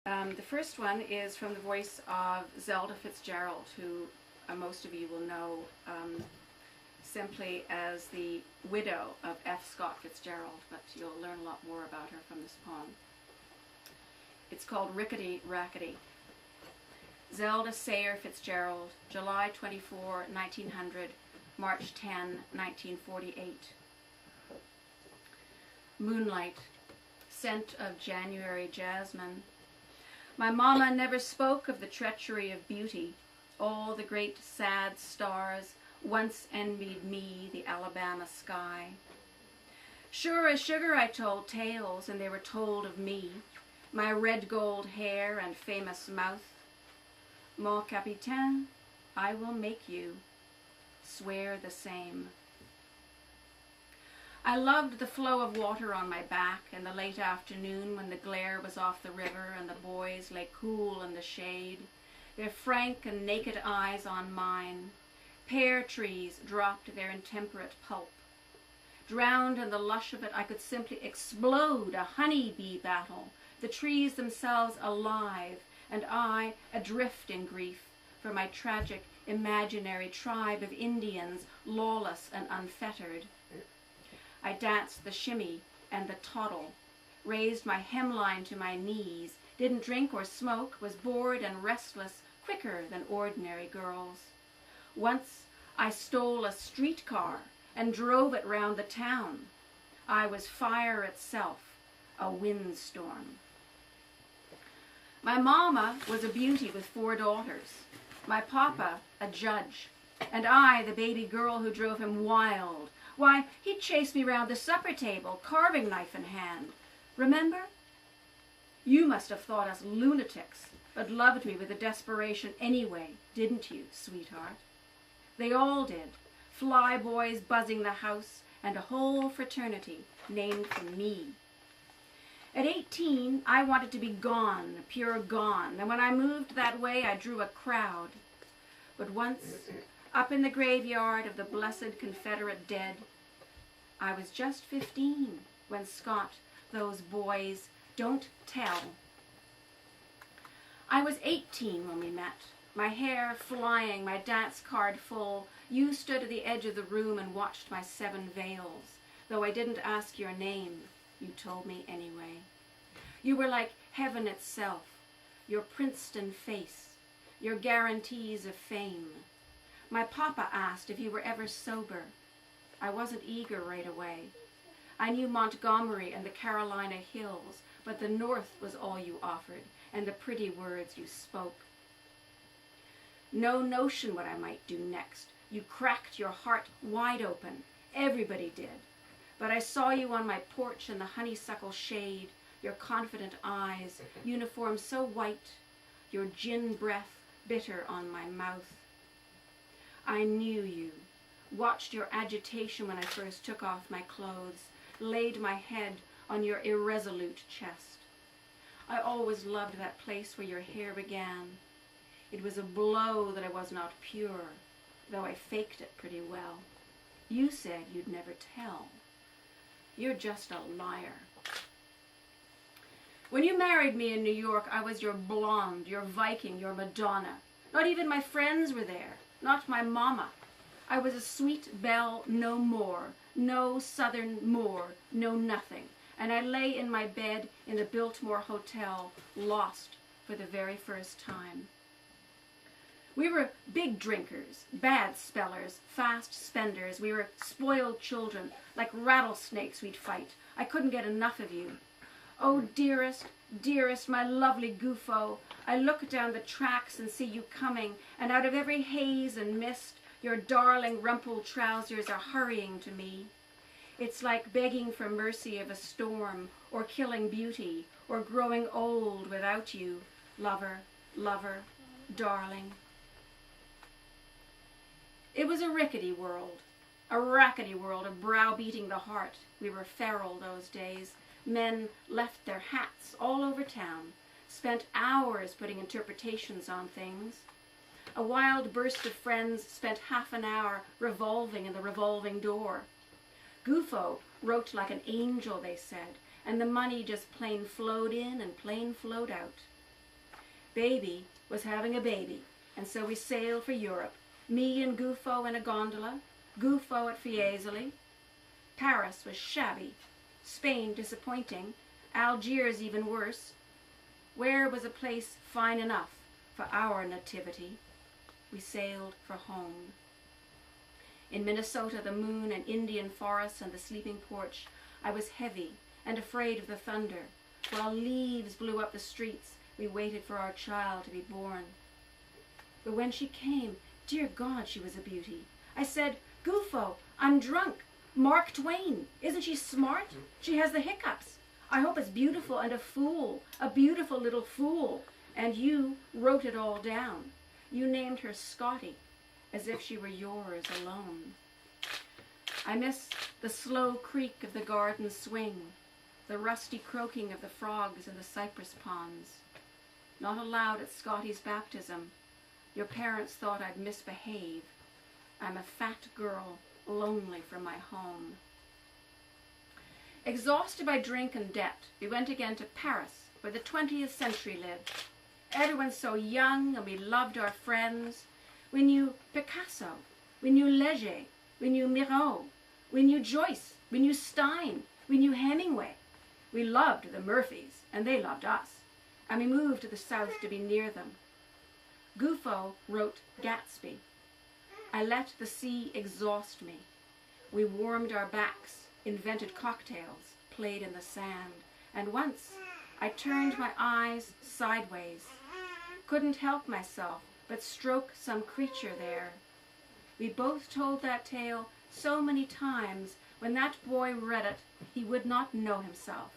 The first one is from the voice of Zelda Fitzgerald, who most of you will know simply as the widow of F. Scott Fitzgerald, but you'll learn a lot more about her from this poem. It's called Rickety Rackety. Zelda Sayer Fitzgerald, July 24, 1900, March 10, 1948. Moonlight, scent of January jasmine. My mama never spoke of the treachery of beauty. All the great sad stars once envied me the Alabama sky. Sure as sugar I told tales, and they were told of me, my red gold hair and famous mouth. Mon capitaine, I will make you swear the same. I loved the flow of water on my back in the late afternoon when the glare was off the river and the boys lay cool in the shade, their frank and naked eyes on mine. Pear trees dropped their intemperate pulp. Drowned in the lush of it, I could simply explode a honey-bee battle, the trees themselves alive, and I adrift in grief for my tragic, imaginary tribe of Indians, lawless and unfettered. I danced the shimmy and the toddle, raised my hemline to my knees, didn't drink or smoke, was bored and restless, quicker than ordinary girls. Once I stole a streetcar and drove it round the town. I was fire itself, a windstorm. My mama was a beauty with 4 daughters, my papa a judge, and I the baby girl who drove him wild. Why, he'd chase me round the supper table, carving knife in hand. Remember? You must have thought us lunatics, but loved me with a desperation anyway, didn't you, sweetheart? They all did, fly boys buzzing the house, and a whole fraternity named for me. At 18, I wanted to be gone, pure gone, and when I moved that way, I drew a crowd. But once, up in the graveyard of the blessed Confederate dead, I was just 15 when Scott, those boys, don't tell. I was 18 when we met, my hair flying, my dance card full. You stood at the edge of the room and watched my 7 veils. Though I didn't ask your name, you told me anyway. You were like heaven itself, your Princeton face, your guarantees of fame. My papa asked if you were ever sober. I wasn't eager right away. I knew Montgomery and the Carolina hills, but the North was all you offered, and the pretty words you spoke. No notion what I might do next. You cracked your heart wide open. Everybody did. But I saw you on my porch in the honeysuckle shade, your confident eyes, uniform so white, your gin breath bitter on my mouth. I knew you, watched your agitation when I first took off my clothes, laid my head on your irresolute chest. I always loved that place where your hair began. It was a blow that I was not pure, though I faked it pretty well. You said you'd never tell. You're just a liar. When you married me in New York, I was your blonde, your Viking, your Madonna. Not even my friends were there, not my mama. I was a sweet belle no more, no southern moor, no nothing. And I lay in my bed in the Biltmore Hotel, lost for the very first time. We were big drinkers, bad spellers, fast spenders. We were spoiled children, like rattlesnakes we'd fight. I couldn't get enough of you. Oh, dearest, dearest, my lovely Gufo, I look down the tracks and see you coming, and out of every haze and mist, your darling rumpled trousers are hurrying to me. It's like begging for mercy of a storm, or killing beauty, or growing old without you, lover, lover, darling. It was a rickety world, a rackety world of browbeating the heart. We were feral those days. Men left their hats all over town, spent hours putting interpretations on things. A wild burst of friends spent half an hour revolving in the revolving door. Gufo wrote like an angel, they said, and the money just plain flowed in and plain flowed out. Baby was having a baby, and so we sailed for Europe. Me and Gufo in a gondola, Gufo at Fiesole. Paris was shabby, Spain disappointing, Algiers even worse. Where was a place fine enough for our nativity? We sailed for home. In Minnesota, the moon and Indian forests and the sleeping porch, I was heavy and afraid of the thunder. While leaves blew up the streets, we waited for our child to be born. But when she came, dear God, she was a beauty. I said, Gufo, I'm drunk. Mark Twain, isn't she smart? She has the hiccups. I hope it's beautiful and a beautiful little fool. And you wrote it all down. You named her Scotty, as if she were yours alone. I miss the slow creak of the garden swing, the rusty croaking of the frogs in the cypress ponds. Not allowed at Scotty's baptism. Your parents thought I'd misbehave. I'm a fat girl, lonely from my home. Exhausted by drink and debt, we went again to Paris, where the 20th century lived. Everyone's so young, and we loved our friends. We knew Picasso, we knew Leger, we knew Miro, we knew Joyce, we knew Stein, we knew Hemingway. We loved the Murphys, and they loved us, and we moved to the south to be near them. Gufo wrote Gatsby. I let the sea exhaust me. We warmed our backs, invented cocktails, played in the sand, and once I turned my eyes sideways. Couldn't help myself but stroke some creature there. We both told that tale so many times, when that boy read it, he would not know himself.